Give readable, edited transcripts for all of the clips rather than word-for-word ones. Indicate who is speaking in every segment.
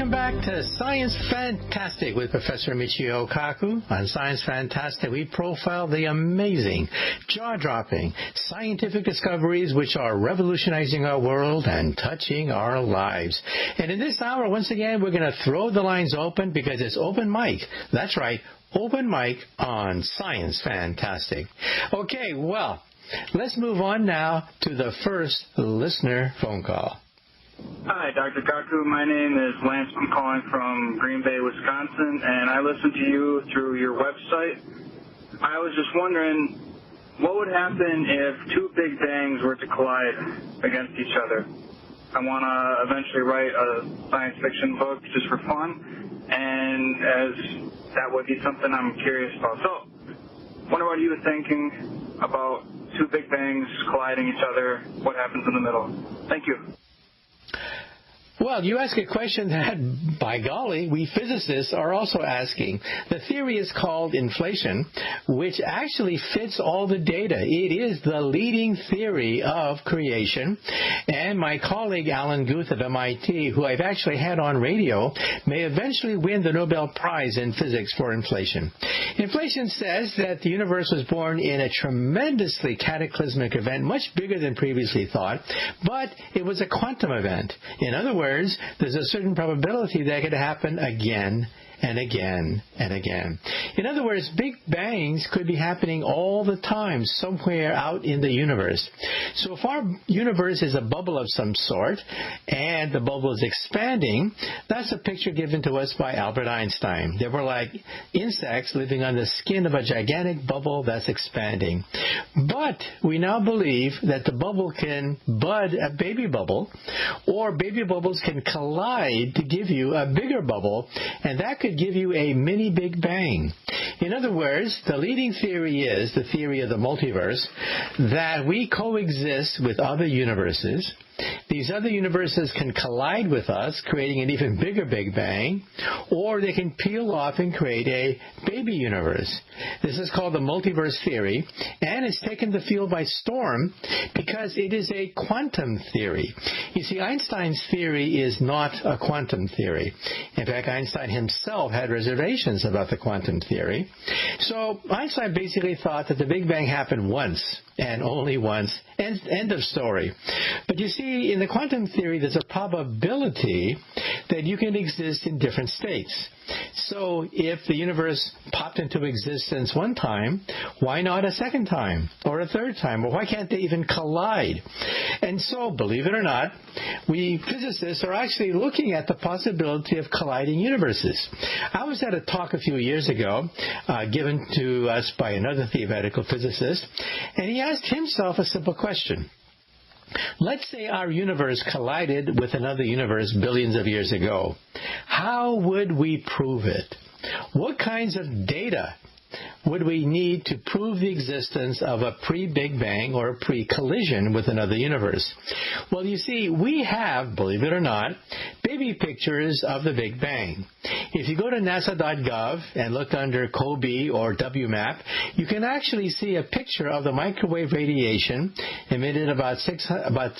Speaker 1: Welcome back to Science Fantastic with Professor Michio Kaku. On Science Fantastic, we profile the amazing, jaw-dropping scientific discoveries which are revolutionizing our world and touching our lives. And in this hour, once again, we're going to throw the lines open because it's open mic. That's right, open mic on Science Fantastic. Okay, well, let's move on now to the first listener phone call.
Speaker 2: Hi, Dr. Kaku. My name is Lance. I'm calling from Green Bay, Wisconsin, and I listen to you through your website. I was just wondering, what would happen if two Big Bangs were to collide against each other? I want to eventually write a science fiction book just for fun, and as that would be something I'm curious about. So, wonder what you were thinking about two Big Bangs colliding each other, what happens in the middle. Thank you.
Speaker 1: Well, you ask a question that, by golly, we physicists are also asking. The theory is called inflation, which actually fits all the data. It is the leading theory of creation. And my colleague Alan Guth of MIT, who I've actually had on radio, may eventually win the Nobel Prize in Physics for inflation. Inflation says that the universe was born in a tremendously cataclysmic event, much bigger than previously thought, but it was a quantum event. In other words, there's a certain probability that it could happen again and again and again. In other words, Big Bangs could be happening all the time somewhere out in the universe. So if our universe is a bubble of some sort and the bubble is expanding, that's a picture given to us by Albert Einstein. They were like insects living on the skin of a gigantic bubble that's expanding. But we now believe that the bubble can bud a baby bubble, or baby bubbles can collide to give you a bigger bubble, and that could give you a mini Big Bang. In other words, the leading theory is the theory of the multiverse, that we coexist with other universes. These other universes can collide with us, creating an even bigger Big Bang, or they can peel off and create a baby universe. This is called the multiverse theory, and it's taken the field by storm because it is a quantum theory. You see, Einstein's theory is not a quantum theory. In fact, Einstein himself had reservations about the quantum theory. So Einstein basically thought that the Big Bang happened once, and only once. End of story. But you see, in the quantum theory, there's a probability that you can exist in different states. So if the universe popped into existence one time, why not a second time or a third time? Or why can't they even collide? And so, believe it or not, we physicists are actually looking at the possibility of colliding universes. I was at a talk a few years ago given to us by another theoretical physicist, and he asked himself a simple question. Let's say our universe collided with another universe billions of years ago. How would we prove it? What kinds of data would we need to prove the existence of a pre-Big Bang or a pre-collision with another universe? Well, you see, we have, believe it or not, baby pictures of the Big Bang. If you go to nasa.gov and look under COBE or WMAP, you can actually see a picture of the microwave radiation emitted about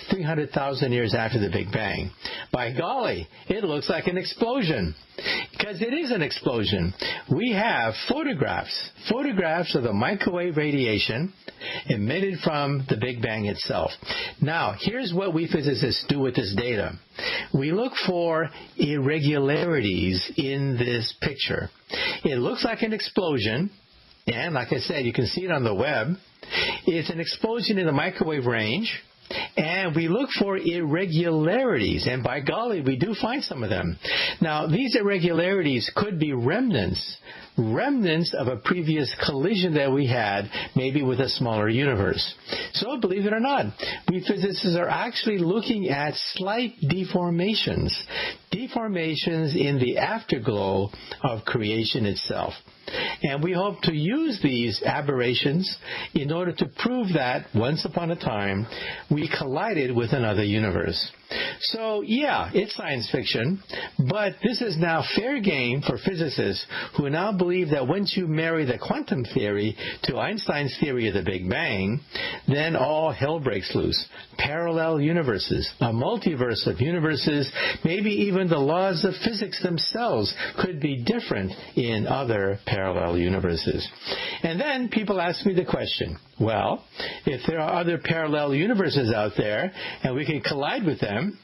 Speaker 1: 300,000 years after the Big Bang. By golly, it looks like an explosion. Because it is an explosion. We have photographs of the microwave radiation emitted from the Big Bang itself. Now, here's what we physicists do with this data. We look for irregularities in this picture. It looks like an explosion, and like I said, you can see it on the web. It's an explosion in the microwave range. And we look for irregularities, and by golly, we do find some of them. Now, these irregularities could be remnants of a previous collision that we had, maybe with a smaller universe. So, believe it or not, we physicists are actually looking at slight deformations in the afterglow of creation itself. And we hope to use these aberrations in order to prove that, once upon a time, we collided with another universe. So, yeah, it's science fiction, but this is now fair game for physicists who now believe that once you marry the quantum theory to Einstein's theory of the Big Bang, then all hell breaks loose. Parallel universes, a multiverse of universes, maybe even the laws of physics themselves could be different in other parallel universes. And then people ask me the question, well, if there are other parallel universes out there and we can collide with them,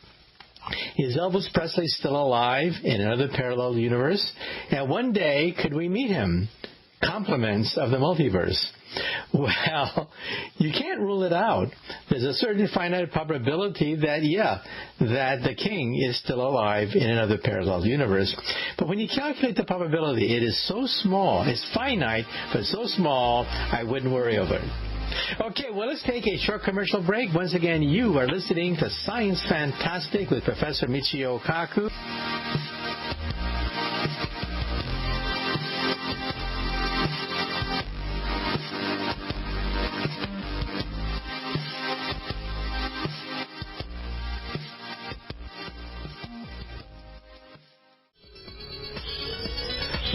Speaker 1: is Elvis Presley still alive in another parallel universe? And one day, could we meet him? Compliments of the multiverse. Well, you can't rule it out. There's a certain finite probability that, that the king is still alive in another parallel universe. But when you calculate the probability, it is so small. It's finite, but so small, I wouldn't worry over it. Okay, well, let's take a short commercial break. Once again, you are listening to Science Fantastic with Professor Michio Kaku.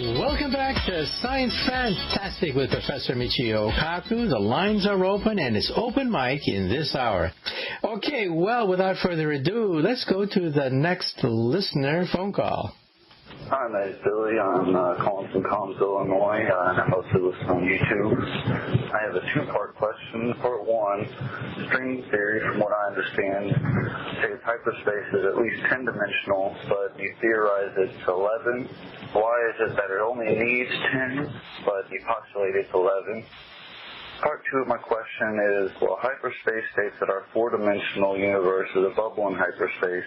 Speaker 1: Welcome back to Science Fantastic with Professor Michio Kaku. The lines are open, and it's open mic in this hour. Okay, well, without further ado, let's go to the next listener phone call.
Speaker 3: Hi, my name is Billy. I'm calling from Collinsville, Illinois, and I mostly listen on YouTube. I have a two-part question. Part one, string theory, from what I understand, says hyperspace is at least 10-dimensional, but you theorize it's 11. Why is it that it only needs 10, but you postulate it's 11? Part two of my question is, well, hyperspace states that our four-dimensional universe is a bubble in hyperspace.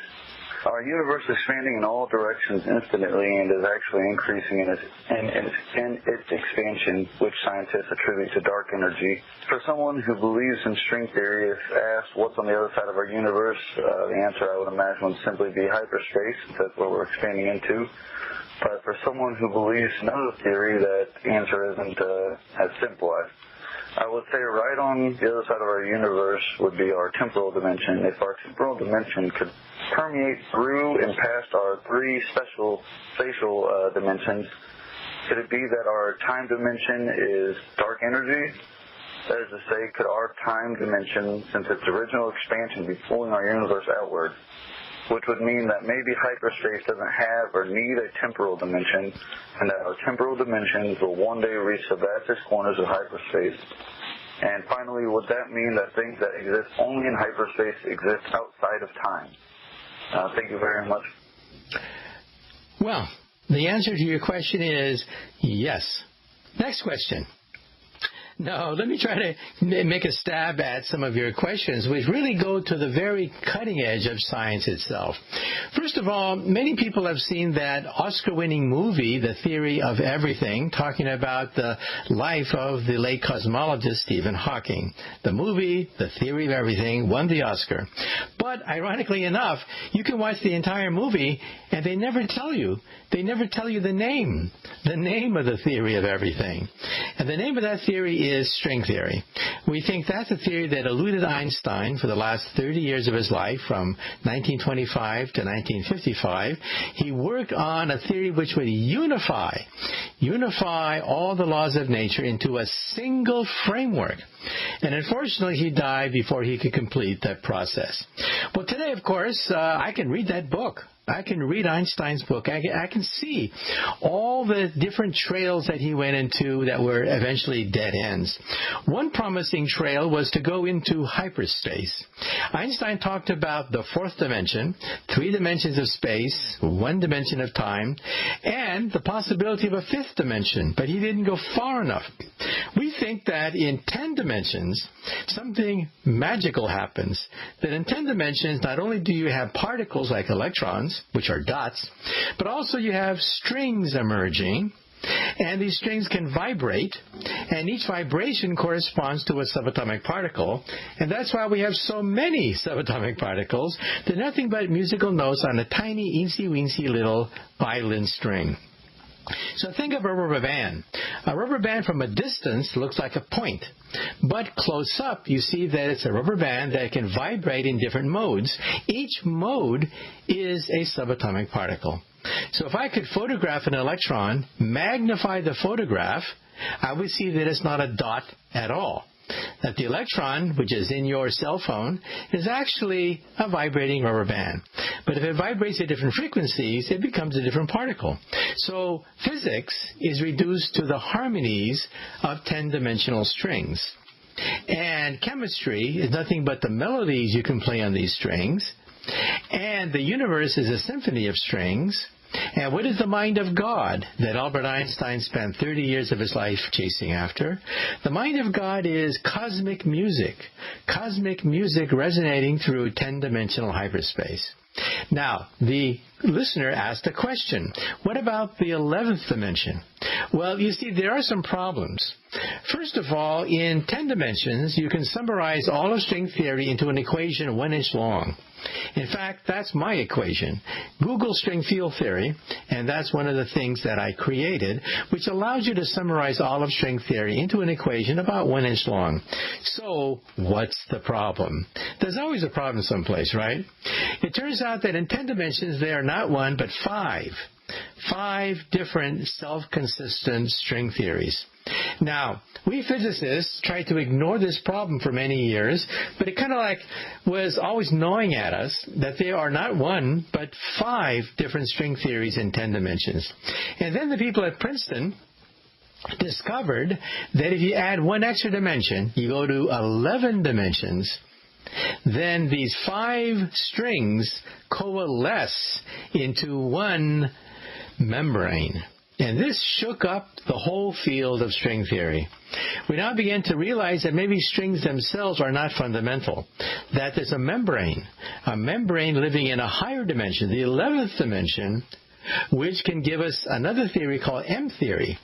Speaker 3: Our universe is expanding in all directions infinitely and is actually increasing in its expansion, which scientists attribute to dark energy. For someone who believes in string theory, if asked what's on the other side of our universe, the answer I would imagine would simply be hyperspace. That's what we're expanding into. But for someone who believes in another theory, that answer isn't as simple. I would say right on the other side of our universe would be our temporal dimension. If our temporal dimension could permeate through and past our three special spatial dimensions, could it be that our time dimension is dark energy? That is to say, could our time dimension, since its original expansion, be pulling our universe outward? Which would mean that maybe hyperspace doesn't have or need a temporal dimension, and that our temporal dimensions will one day reach the vastest corners of hyperspace. And finally, would that mean that things that exist only in hyperspace exist outside of time? Thank you very much.
Speaker 1: Well, the answer to your question is yes. Next question. No, let me try to make a stab at some of your questions, which really go to the very cutting edge of science itself. First of all, many people have seen that Oscar-winning movie, The Theory of Everything, talking about the life of the late cosmologist Stephen Hawking. The movie, The Theory of Everything, won the Oscar. But ironically enough, you can watch the entire movie and they never tell you. They never tell you the name of the theory of everything. And the name of that theory is string theory. We think that's a theory that eluded Einstein for the last 30 years of his life, from 1925 to 1955. He worked on a theory which would unify all the laws of nature into a single framework. And unfortunately, he died before he could complete that process. Well, today, of course, I can read that book. I can read Einstein's book. I can see all the different trails that he went into that were eventually dead ends. One promising trail was to go into hyperspace. Einstein talked about the fourth dimension, 3 dimensions of space, 1 dimension of time, and the possibility of a 5th dimension, but he didn't go far enough. We think that in 10 dimensions, something magical happens. That in 10 dimensions, not only do you have particles like electrons, which are dots, but also you have strings emerging, and these strings can vibrate, and each vibration corresponds to a subatomic particle, and that's why we have so many subatomic particles. They're nothing but musical notes on a tiny, eensy-weensy little violin string. So think of a rubber band. A rubber band from a distance looks like a point, but close up you see that it's a rubber band that can vibrate in different modes. Each mode is a subatomic particle. So if I could photograph an electron, magnify the photograph, I would see that it's not a dot at all. That the electron, which is in your cell phone, is actually a vibrating rubber band. But if it vibrates at different frequencies, it becomes a different particle. So physics is reduced to the harmonies of 10-dimensional strings. And chemistry is nothing but the melodies you can play on these strings. And the universe is a symphony of strings. And what is the mind of God that Albert Einstein spent 30 years of his life chasing after? The mind of God is cosmic music resonating through 10-dimensional hyperspace. Now, the listener asked a question. What about the 11th dimension? Well, you see, there are some problems. First of all, in 10 dimensions, you can summarize all of string theory into an equation 1 inch long. In fact, that's my equation. Google string field theory, and that's one of the things that I created, which allows you to summarize all of string theory into an equation about 1 inch long. So, what's the problem? There's always a problem someplace, right? It turns out that in 10 dimensions, there are not one, but five different self-consistent string theories. Now, we physicists tried to ignore this problem for many years, but it kind of like was always gnawing at us that there are not one, but 5 different string theories in 10 dimensions. And then the people at Princeton discovered that if you add one extra dimension, you go to 11 dimensions, then these 5 strings coalesce into one membrane. And this shook up the whole field of string theory. We now began to realize that maybe strings themselves are not fundamental, that there's a membrane living in a higher dimension, the 11th dimension, which can give us another theory called M theory.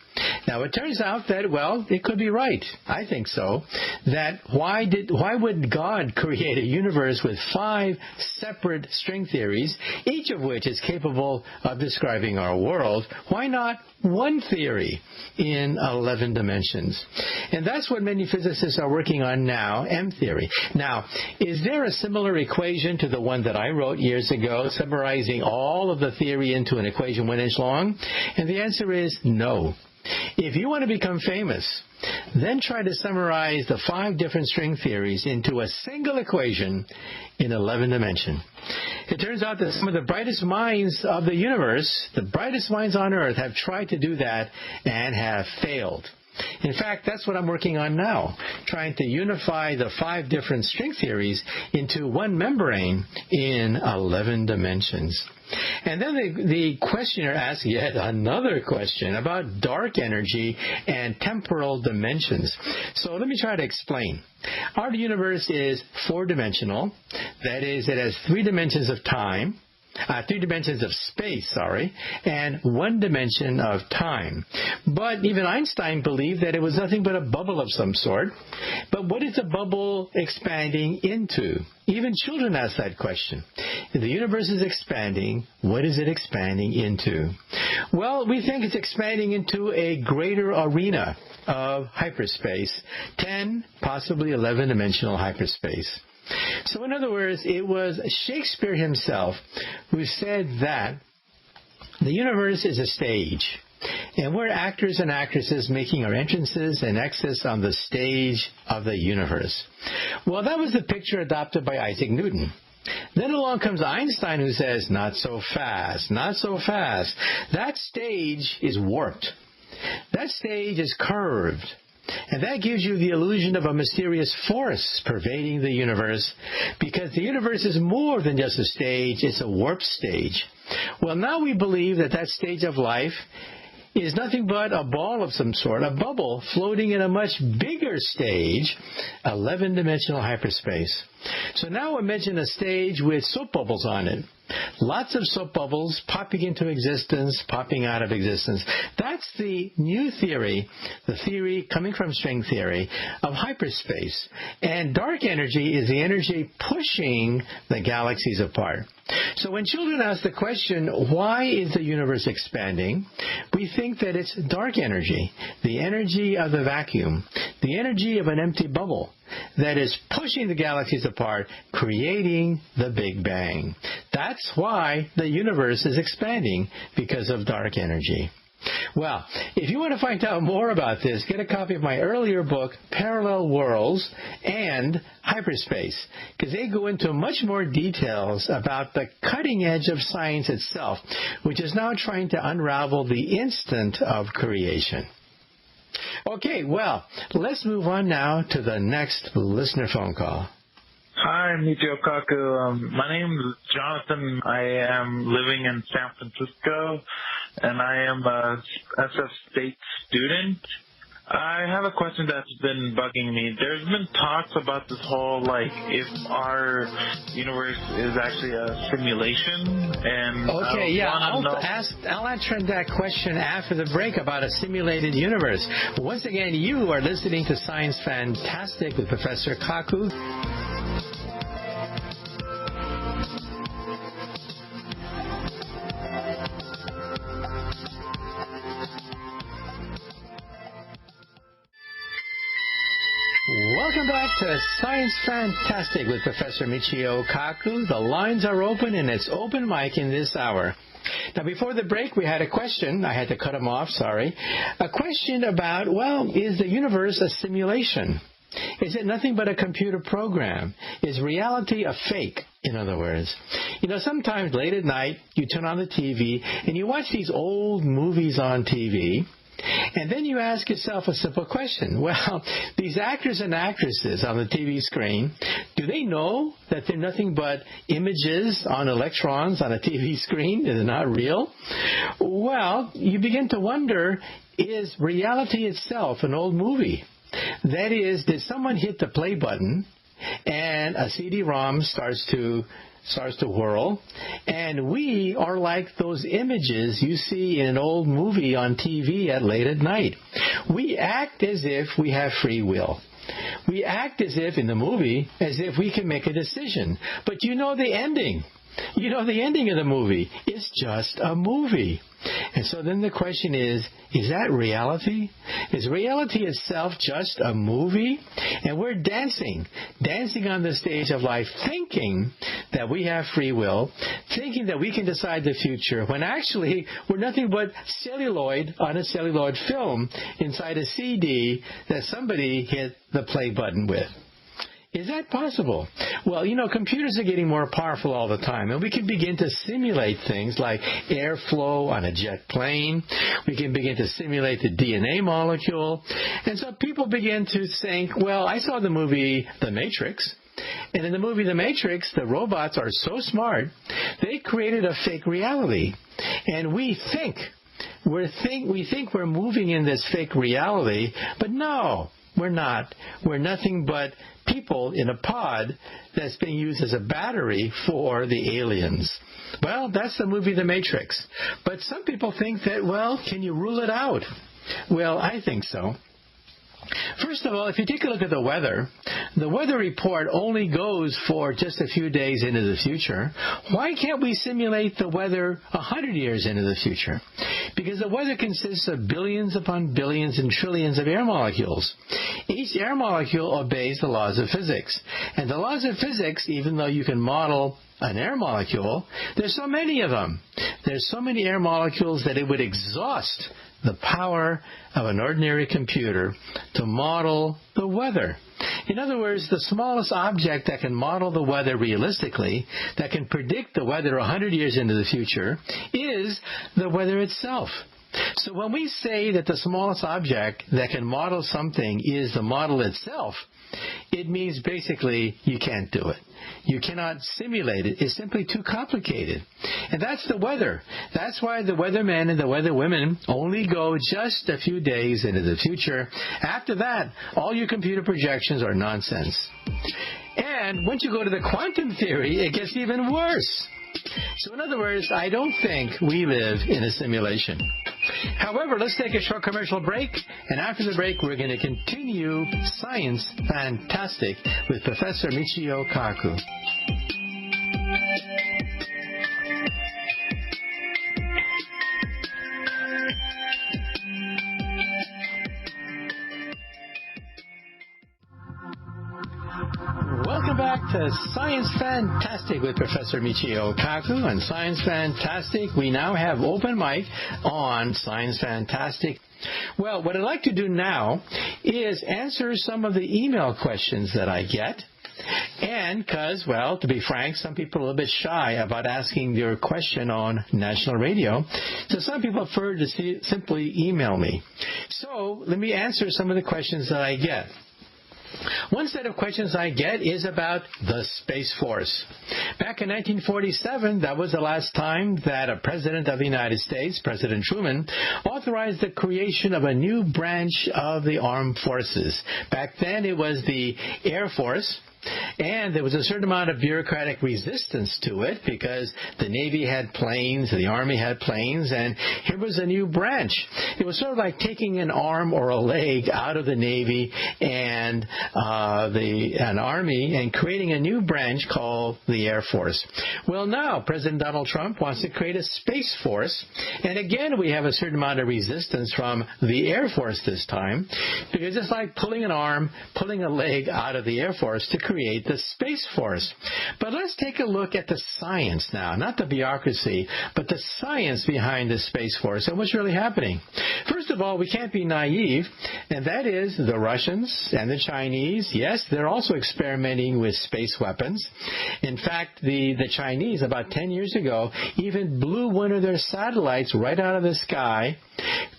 Speaker 1: Now, it turns out that, well, it could be right. I think so. That why would God create a universe with 5 separate string theories, each of which is capable of describing our world? Why not one theory in 11 dimensions? And that's what many physicists are working on now, M theory. Now, is there a similar equation to the one that I wrote years ago, summarizing all of the theory into an equation 1 inch long? And the answer is no. If you want to become famous, then try to summarize the 5 different string theories into a single equation in 11 dimension. It turns out that some of the brightest minds of the universe, the brightest minds on earth, have tried to do that and have failed. In fact, that's what I'm working on now, trying to unify the 5 different string theories into one membrane in 11 dimensions. And then the questioner asked yet another question about dark energy and temporal dimensions. So let me try to explain. Our universe is 4-dimensional. That is, it has 3 dimensions of time. 3 dimensions of space, and 1 dimension of time. But even Einstein believed that it was nothing but a bubble of some sort. But what is the bubble expanding into? Even children ask that question. If the universe is expanding, what is it expanding into? Well, we think it's expanding into a greater arena of hyperspace, 10, possibly 11-dimensional hyperspace. So in other words, it was Shakespeare himself who said that the universe is a stage, and we're actors and actresses making our entrances and exits on the stage of the universe. Well, that was the picture adopted by Isaac Newton. Then along comes Einstein, who says, not so fast, not so fast. That stage is warped. That stage is curved. And that gives you the illusion of a mysterious force pervading the universe, because the universe is more than just a stage, it's a warped stage. Well, now we believe that that stage of life is nothing but a ball of some sort, a bubble floating in a much bigger stage, 11-dimensional hyperspace. So now imagine a stage with soap bubbles on it. Lots of soap bubbles popping into existence, popping out of existence. That's the new theory, the theory coming from string theory of hyperspace. And dark energy is the energy pushing the galaxies apart. So when children ask the question, why is the universe expanding? We think that it's dark energy, the energy of the vacuum, the energy of an empty bubble that is pushing the galaxies apart, creating the Big Bang. That's why the universe is expanding, because of dark energy. Well, if you want to find out more about this, get a copy of my earlier book, Parallel Worlds and Hyperspace, because they go into much more details about the cutting edge of science itself, which is now trying to unravel the instant of creation. Okay, well, let's move on now to the next listener phone call.
Speaker 4: Hi, Michio Kaku. My name is Jonathan. I am living in San Francisco, and I am a SF State student. I have a question that's been bugging me. There's been talks about this whole, if our universe is actually a simulation, and
Speaker 1: okay, yeah, I'll answer that question after the break about a simulated universe. But once again, you are listening to Science Fantastic with Professor Kaku. Welcome back to Science Fantastic with Professor Michio Kaku. The lines are open, and it's open mic in this hour. Now, before the break, we had a question. I had to cut him off, sorry. A question about, is the universe a simulation? Is it nothing but a computer program? Is reality a fake, in other words? Sometimes late at night, you turn on the TV, and you watch these old movies on TV. And then you ask yourself a simple question. Well, these actors and actresses on the TV screen, do they know that they're nothing but images on electrons on a TV screen? They're not real? Well, you begin to wonder, is reality itself an old movie? That is, did someone hit the play button and a CD-ROM starts to whirl, and we are like those images you see in an old movie on TV at late at night. We act as if we have free will. We act as if, in the movie, as if we can make a decision. But the ending. The ending of the movie. It's just a movie. And so then the question is that reality? Is reality itself just a movie? And we're dancing on the stage of life, thinking that we have free will, thinking that we can decide the future, when actually we're nothing but celluloid on a celluloid film inside a CD that somebody hit the play button with. Is that possible? Well, computers are getting more powerful all the time, and we can begin to simulate things like airflow on a jet plane. We can begin to simulate the DNA molecule. And so people begin to think, well, I saw the movie The Matrix, and in the movie The Matrix, the robots are so smart, they created a fake reality. And we think we're moving in this fake reality, but no, we're not. We're nothing but people in a pod that's being used as a battery for the aliens. Well, that's the movie The Matrix. But some people think that, can you rule it out? Well, I think so. First of all, if you take a look at the weather report only goes for just a few days into the future. Why can't we simulate the weather 100 years into the future? Because the weather consists of billions upon billions and trillions of air molecules. Each air molecule obeys the laws of physics. And the laws of physics, even though you can model an air molecule, there's so many of them. There's so many air molecules that it would exhaust the power of an ordinary computer to model the weather. In other words, the smallest object that can model the weather realistically, that can predict the weather 100 years into the future, is the weather itself. So when we say that the smallest object that can model something is the model itself, it means basically you can't do it. You cannot simulate it. It's simply too complicated. And that's the weather. That's why the weathermen and the weatherwomen only go just a few days into the future. After that, all your computer projections are nonsense. And once you go to the quantum theory, it gets even worse. So in other words, I don't think we live in a simulation. However, let's take a short commercial break, and after the break, we're going to continue Science Fantastic with Professor Michio Kaku. Welcome back to Science Fantastic with Professor Michio Kaku. On Science Fantastic, we now have open mic on Science Fantastic. Well, what I'd like to do now is answer some of the email questions that I get. And because, well, to be frank, some people are a little bit shy about asking their question on national radio. So some people prefer to simply email me. So let me answer some of the questions that I get. One set of questions I get is about the Space Force. Back in 1947, that was the last time that a president of the United States, President Truman, authorized the creation of a new branch of the armed forces. Back then, it was the Air Force. And there was a certain amount of bureaucratic resistance to it because the Navy had planes, the Army had planes, and here was a new branch. It was sort of like taking an arm or a leg out of the Navy and an Army and creating a new branch called the Air Force. Well, now President Donald Trump wants to create a Space Force, and again we have a certain amount of resistance from the Air Force this time because it's like pulling an arm, pulling a leg out of the Air Force to create the Space Force. But let's take a look at the science now, not the bureaucracy, but the science behind the Space Force and what's really happening. First of all, we can't be naive, and that is the Russians and the Chinese, yes, they're also experimenting with space weapons. In fact, the Chinese, about 10 years ago, even blew one of their satellites right out of the sky,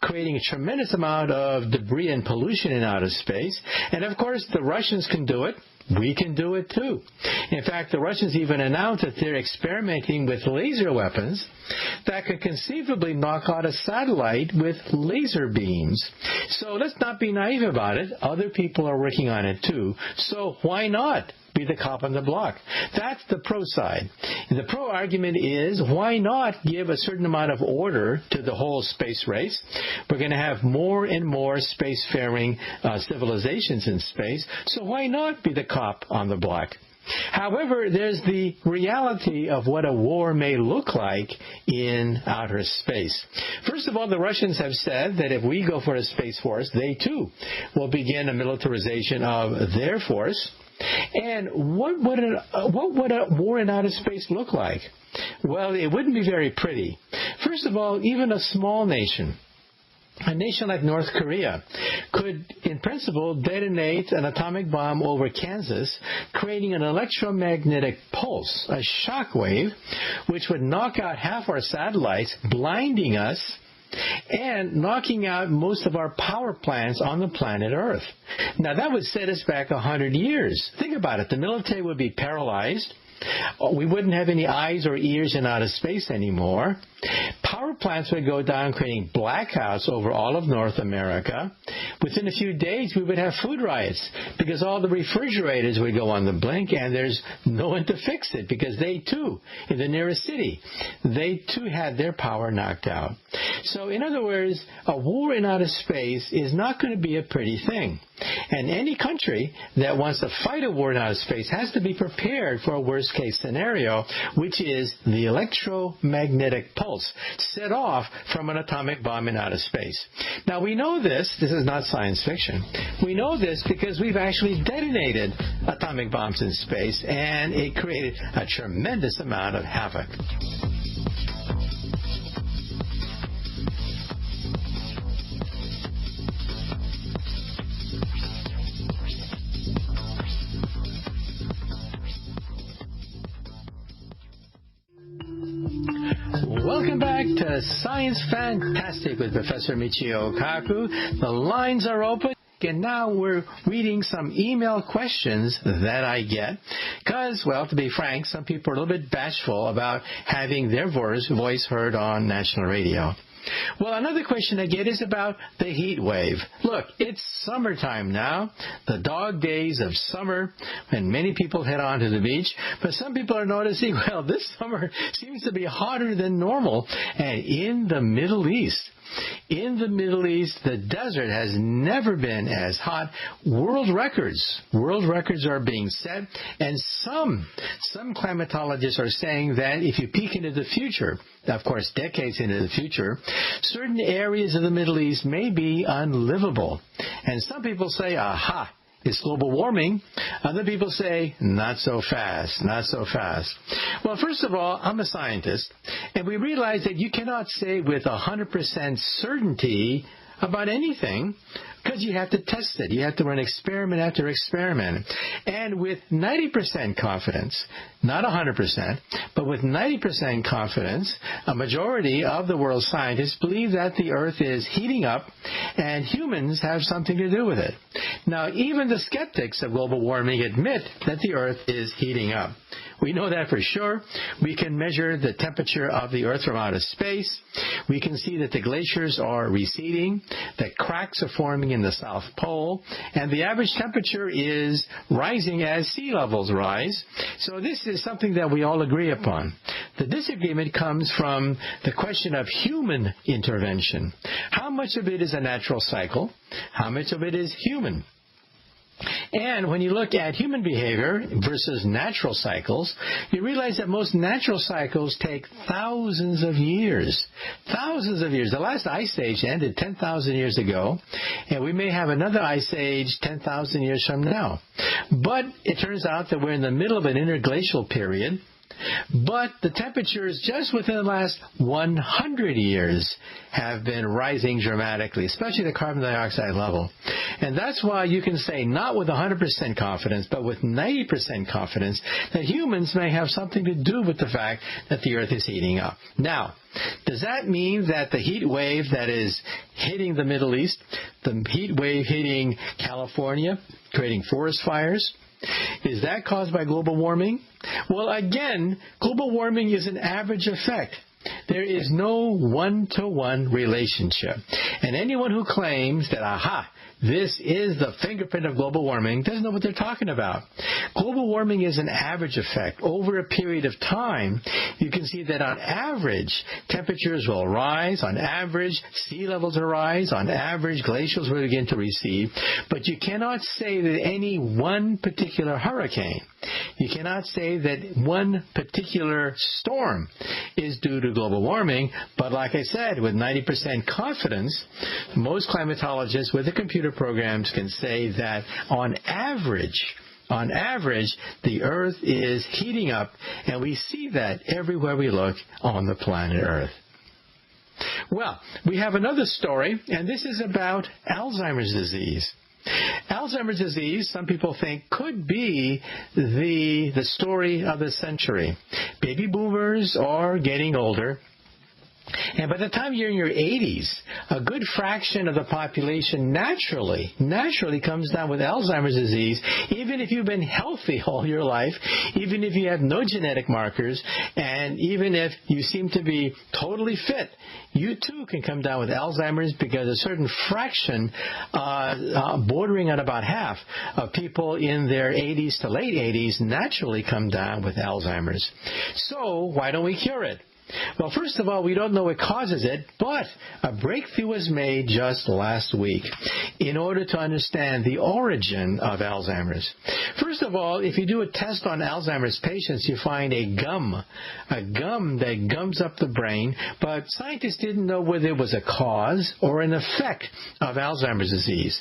Speaker 1: creating a tremendous amount of debris and pollution in outer space. And of course, the Russians can do it. We can do it too. In fact, the Russians even announced that they're experimenting with laser weapons that could conceivably knock out a satellite with laser beams. So let's not be naive about it. Other people are working on it too. So why not be the cop on the block? That's the pro side. And the pro argument is, why not give a certain amount of order to the whole space race? We're going to have more and more spacefaring civilizations in space, so why not be the cop on the block? However, there's the reality of what a war may look like in outer space. First of all, the Russians have said that if we go for a space force, they too will begin a militarization of their force. And what would a war in outer space look like? Well, it wouldn't be very pretty. First of all, even a small nation, a nation like North Korea, could, in principle, detonate an atomic bomb over Kansas, creating an electromagnetic pulse, a shock wave, which would knock out half our satellites, blinding us, and knocking out most of our power plants on the planet Earth. Now, that would set us back 100 years. Think about it. The military would be paralyzed. We wouldn't have any eyes or ears in outer space anymore. Power plants would go down, creating blackouts over all of North America. Within a few days, we would have food riots because all the refrigerators would go on the blink, and there's no one to fix it because they, too, in the nearest city, they, too, had their power knocked out. So, in other words, a war in outer space is not going to be a pretty thing. And any country that wants to fight a war in outer space has to be prepared for a worst-case scenario, which is the electromagnetic pulse set off from an atomic bomb in outer space. Now, we know this. This is not science fiction. We know this because we've actually detonated atomic bombs in space, and it created a tremendous amount of havoc. Welcome back to Science Fantastic with Professor Michio Kaku. The lines are open. And now we're reading some email questions that I get because, well, to be frank, some people are a little bit bashful about having their voice heard on national radio. Well, another question I get is about the heat wave. Look, it's summertime now, the dog days of summer, and many people head on to the beach. But some people are noticing, well, this summer seems to be hotter than normal. And in the Middle East, the desert has never been as hot. World records are being set, and some climatologists are saying that if you peek into the future, of course, decades into the future, certain areas of the Middle East may be unlivable. And some people say, aha, it's global warming. Other people say, not so fast, not so fast. Well, first of all, I'm a scientist, and we realize that you cannot say with 100% certainty about anything because you have to test it. You have to run experiment after experiment. And with 90% confidence, not 100%, but with 90% confidence, a majority of the world's scientists believe that the Earth is heating up and humans have something to do with it. Now, even the skeptics of global warming admit that the Earth is heating up. We know that for sure. We can measure the temperature of the Earth from outer space. We can see that the glaciers are receding, that cracks are forming in the South Pole, and the average temperature is rising as sea levels rise. So this is something that we all agree upon. The disagreement comes from the question of human intervention. How much of it is a natural cycle? How much of it is human? And when you look at human behavior versus natural cycles, you realize that most natural cycles take thousands of years. Thousands of years. The last ice age ended 10,000 years ago, and we may have another ice age 10,000 years from now. But it turns out that we're in the middle of an interglacial period. But the temperatures just within the last 100 years have been rising dramatically, especially the carbon dioxide level. And that's why you can say, not with 100% confidence, but with 90% confidence, that humans may have something to do with the fact that the Earth is heating up. Now, does that mean that the heat wave that is hitting the Middle East, the heat wave hitting California, creating forest fires, is that caused by global warming? Well, again, global warming is an average effect. There is no one-to-one relationship. And anyone who claims that, aha, this is the fingerprint of global warming doesn't know what they're talking about. Global warming is an average effect. Over a period of time, you can see that on average, temperatures will rise. On average, sea levels will rise. On average, glaciers will begin to recede. But you cannot say that any one particular hurricane, you cannot say that one particular storm is due to global warming. But like I said, with 90% confidence, most climatologists with the computer programs can say that on average, the Earth is heating up, and we see that everywhere we look on the planet Earth. Well, we have another story, and this is about Alzheimer's disease. Alzheimer's disease, some people think, could be the story of the century. Baby boomers are getting older. And by the time you're in your 80s, a good fraction of the population naturally comes down with Alzheimer's disease, even if you've been healthy all your life, even if you have no genetic markers, and even if you seem to be totally fit, you too can come down with Alzheimer's, because a certain fraction, bordering on about half, of people in their 80s to late 80s naturally come down with Alzheimer's. So why don't we cure it? Well, first of all, we don't know what causes it, but a breakthrough was made just last week in order to understand the origin of Alzheimer's. First of all, if you do a test on Alzheimer's patients, you find a gum that gums up the brain, but scientists didn't know whether it was a cause or an effect of Alzheimer's disease.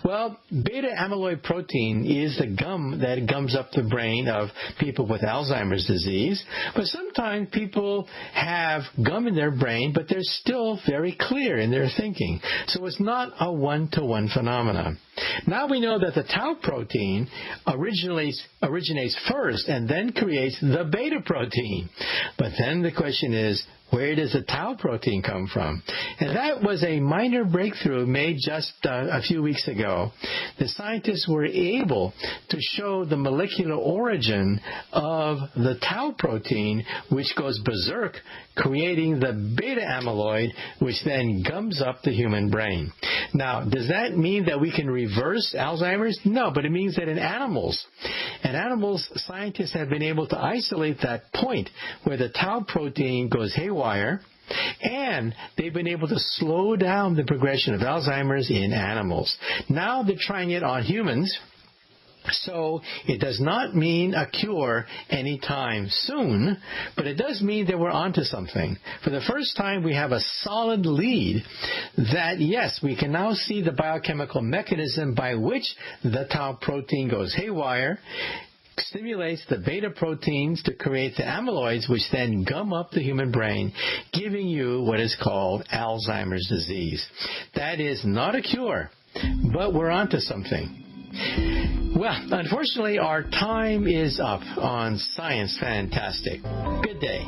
Speaker 1: Well, beta amyloid protein is the gum that gums up the brain of people with Alzheimer's disease, but sometimes people have gum in their brain, but they're still very clear in their thinking. So it's not a one-to-one phenomenon. Now we know that the tau protein originates first and then creates the beta protein. But then the question is, Where does the tau protein come from? And that was a minor breakthrough made just a few weeks ago. The scientists were able to show the molecular origin of the tau protein, which goes berserk, creating the beta amyloid, which then gums up the human brain. Now, does that mean that we can reverse Alzheimer's? No, but it means that in animals, scientists have been able to isolate that point where the tau protein goes haywire, and they've been able to slow down the progression of Alzheimer's in animals. Now they're trying it on humans. So it does not mean a cure anytime soon, but it does mean that we're onto something. For the first time, we have a solid lead that, yes, we can now see the biochemical mechanism by which the tau protein goes haywire, stimulates the beta proteins to create the amyloids, which then gum up the human brain, giving you what is called Alzheimer's disease. That is not a cure, but we're onto something. Well, unfortunately, our time is up on Science Fantastic. Good day.